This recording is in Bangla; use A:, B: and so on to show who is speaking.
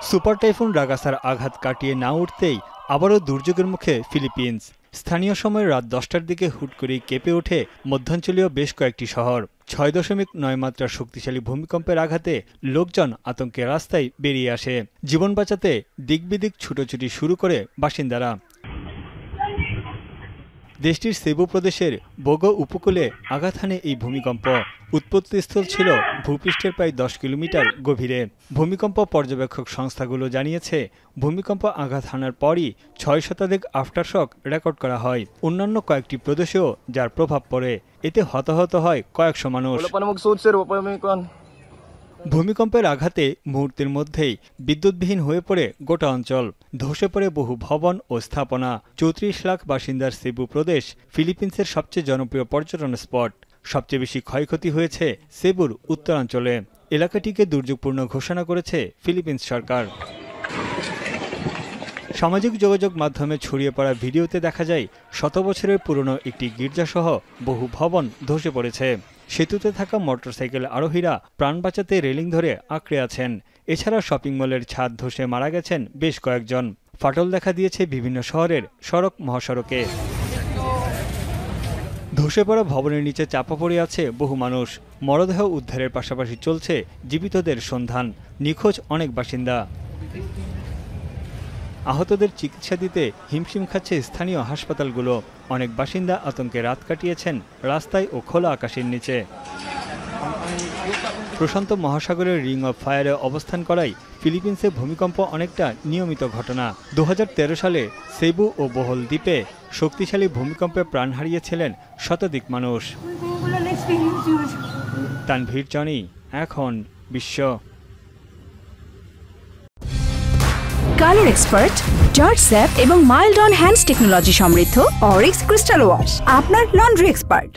A: সুপার টাইফুন রাগাসার আঘাত কাটিয়ে না উঠতেই আবারও দুর্যোগের মুখে ফিলিপিন্স। স্থানীয় সময় রাত 10টার দিকে হুট করেই কেঁপে ওঠে মধ্যাঞ্চলীয় বেশ কয়েকটি শহর। 6.9 মাত্রার শক্তিশালী ভূমিকম্পের আঘাতে লোকজন আতঙ্কে রাস্তায় বেরিয়ে আসে। জীবন বাঁচাতে দিকবিদিক ছুটোছুটি শুরু করে বাসিন্দারা। দেশটির সেবু প্রদেশের বোগো উপকূলে আঘাত হানে এই ভূমিকম্প। উৎপত্তিস্থল ছিল ভূপৃষ্ঠের প্রায় 10 কিলোমিটার গভীরে। ভূমিকম্প পর্যবেক্ষক সংস্থাগুলো জানিয়েছে, ভূমিকম্প আঘাত হানার পরই 6 শতাধিক আফটারশক রেকর্ড করা হয় অন্যান্য কয়েকটি প্রদেশেও, যার প্রভাব পড়ে। এতে হতাহত হয় কয়েকশো মানুষ। ভূমিকম্পের আঘাতে মুহূর্তের মধ্যেই বিদ্যুৎবিহীন হয়ে পড়ে গোটা অঞ্চল। ধসে পড়ে বহু ভবন ও স্থাপনা। 34 লাখ বাসিন্দার সেবু প্রদেশ ফিলিপিন্সের সবচেয়ে জনপ্রিয় পর্যটন স্পট। সবচেয়ে বেশি ক্ষয়ক্ষতি হয়েছে সেবুর উত্তরাঞ্চলে। এলাকাটিকে দুর্যোগপূর্ণ ঘোষণা করেছে ফিলিপিন্স সরকার। সামাজিক যোগাযোগ মাধ্যমে ছড়িয়ে পড়া ভিডিওতে দেখা যায়, শত বছরের পুরনো একটি গির্জাসহ বহু ভবন ধসে পড়েছে। সেতুতে থাকা মোটরসাইকেল আরোহীরা প্রাণ বাঁচাতে রেলিং ধরে আঁকড়ে আছেন। এছাড়া শপিং মলের ছাদ ধসে মারা গেছেন বেশ কয়েকজন। ফাটল দেখা দিয়েছে বিভিন্ন শহরের সড়ক মহাসড়কে। ধসে পড়া ভবনের নিচে চাপা পড়ে আছে বহু মানুষ। মরদেহ উদ্ধারের পাশাপাশি চলছে জীবিতদের সন্ধান। নিখোঁজ অনেক বাসিন্দা। আহতদের চিকিৎসা দিতে হিমশিম খাচ্ছে স্থানীয় হাসপাতালগুলো। অনেক বাসিন্দা আতঙ্কে রাত কাটিয়েছেন রাস্তায় ও খোলা আকাশের নিচে। প্রশান্ত মহাসাগরের রিং অফ ফায়ারে অবস্থান করায় ফিলিপিন্সে ভূমিকম্প অনেকটা নিয়মিত ঘটনা। 2013 সালে সেবু ও বোহল দ্বীপে শক্তিশালী ভূমিকম্পে প্রাণ হারিয়েছিলেন শতাধিক মানুষ। তানভীর জনি, এখন বিশ্ব।
B: কালার এক্সপার্ট, জর্জ স্যাপ এবং মাইল্ড অন হ্যান্ডস টেকনোলজি সমৃদ্ধ অরিক্স ক্রিস্টাল ওয়াশ আপনার লন্ড্রি এক্সপার্ট।